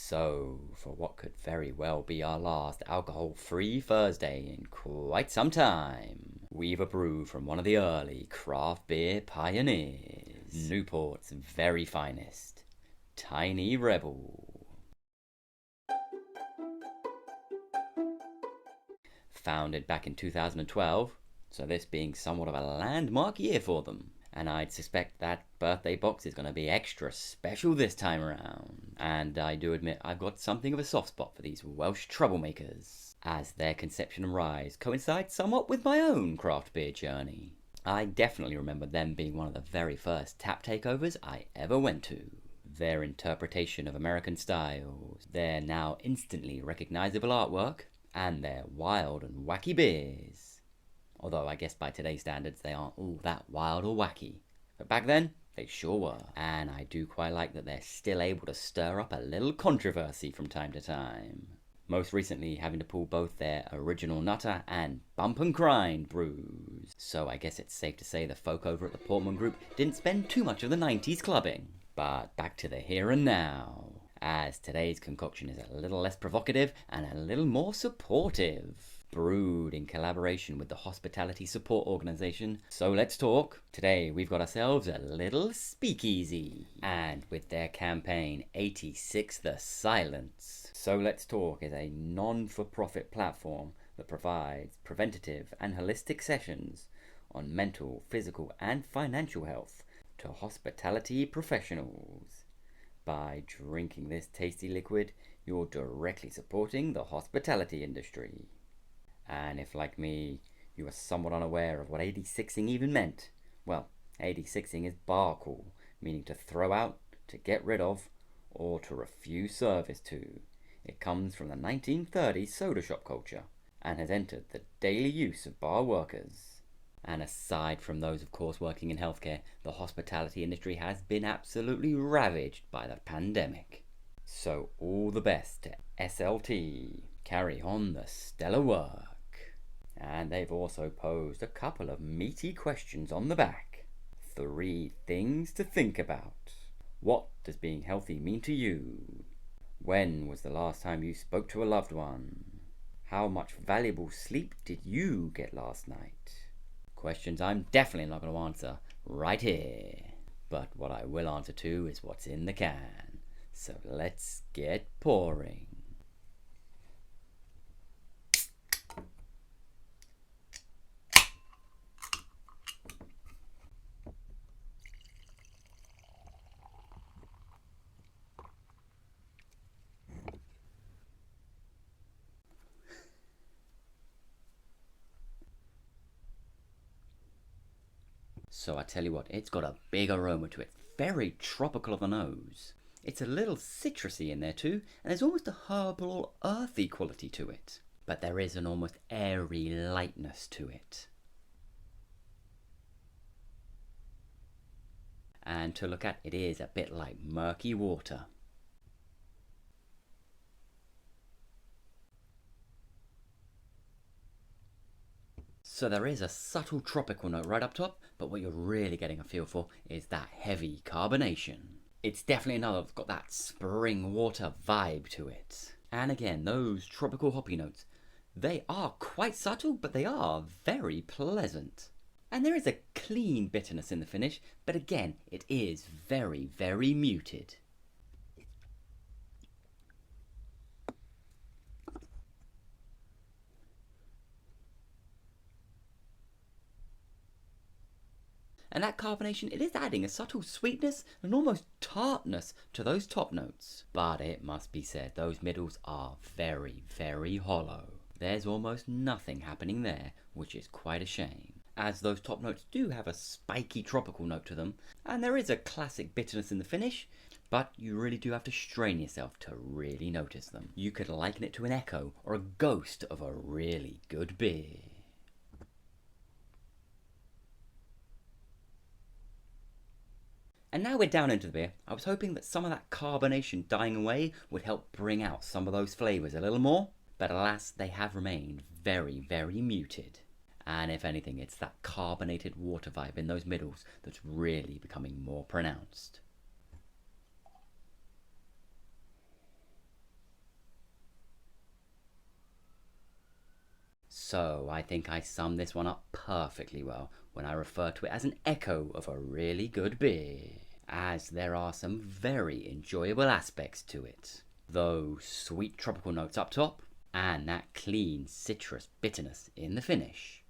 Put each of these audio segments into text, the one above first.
So, for what could very well be our last alcohol-free Thursday in quite some time, we've a brew from one of the early craft beer pioneers, Newport's very finest, Tiny Rebel. Founded back in 2012, so this being somewhat of a landmark year for them. And I'd suspect that birthday box is going to be extra special this time around. And I do admit I've got something of a soft spot for these Welsh troublemakers, as their conception and rise coincides somewhat with my own craft beer journey. I definitely remember them being one of the very first tap takeovers I ever went to. Their interpretation of American styles, their now instantly recognizable artwork, and their wild and wacky beers. Although I guess by today's standards they aren't all that wild or wacky. But back then, they sure were. And I do quite like that they're still able to stir up a little controversy from time to time. Most recently having to pull both their original Nutter and Bump and Grind brews. So I guess it's safe to say the folk over at the Portman Group didn't spend too much of the 90s clubbing. But back to the here and now, as today's concoction is a little less provocative and a little more supportive. Brewed in collaboration with the hospitality support organisation So Let's Talk. Today we've got ourselves a little speakeasy. And with their campaign 86 The Silence, So Let's Talk is a non-for-profit platform that provides preventative and holistic sessions on mental, physical and financial health to hospitality professionals. By drinking this tasty liquid, you're directly supporting the hospitality industry. And if, like me, you are somewhat unaware of what 86ing even meant, well, 86ing is bar call, meaning to throw out, to get rid of, or to refuse service to. It comes from the 1930s soda shop culture, and has entered the daily use of bar workers. And aside from those, of course, working in healthcare, the hospitality industry has been absolutely ravaged by the pandemic. So all the best to SLT. Carry on the stellar work. And they've also posed a couple of meaty questions on the back. 3 things to think about. What does being healthy mean to you? When was the last time you spoke to a loved one? How much valuable sleep did you get last night? Questions I'm definitely not going to answer right here. But what I will answer to is what's in the can. So let's get pouring. So I tell you what, it's got a big aroma to it, very tropical of the nose. It's a little citrusy in there too, and there's almost a herbal, earthy quality to it. But there is an almost airy lightness to it. And to look at, it is a bit like murky water. So there is a subtle tropical note right up top, but what you're really getting a feel for is that heavy carbonation. It's definitely another that's got that spring water vibe to it. And again, those tropical hoppy notes, they are quite subtle, but they are very pleasant. And there is a clean bitterness in the finish, but again, it is very, very muted. And that carbonation, it is adding a subtle sweetness and almost tartness to those top notes. But it must be said, those middles are very, very hollow. There's almost nothing happening there, which is quite a shame, as those top notes do have a spiky tropical note to them, and there is a classic bitterness in the finish, but you really do have to strain yourself to really notice them. You could liken it to an echo or a ghost of a really good beer. And now we're down into the beer. I was hoping that some of that carbonation dying away would help bring out some of those flavours a little more, but alas, they have remained very, very muted. And if anything, it's that carbonated water vibe in those middles that's really becoming more pronounced. So I think I summed this one up perfectly well when I refer to it as an echo of a really good beer, as there are some very enjoyable aspects to it. Those sweet tropical notes up top, and that clean citrus bitterness in the finish.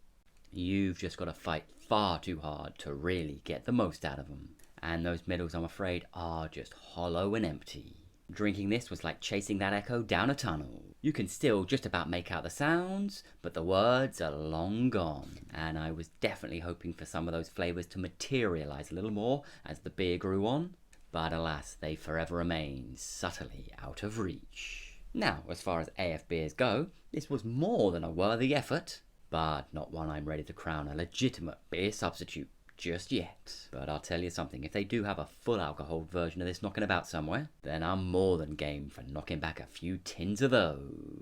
You've just got to fight far too hard to really get the most out of them, and those middles, I'm afraid, are just hollow and empty. Drinking this was like chasing that echo down a tunnel. You can still just about make out the sounds, but the words are long gone, and I was definitely hoping for some of those flavours to materialise a little more as the beer grew on, but alas, they forever remain subtly out of reach. Now, as far as AF beers go, this was more than a worthy effort, but not one I'm ready to crown a legitimate beer substitute just yet. But I'll tell you something, if they do have a full alcohol version of this knocking about somewhere, then I'm more than game for knocking back a few tins of those.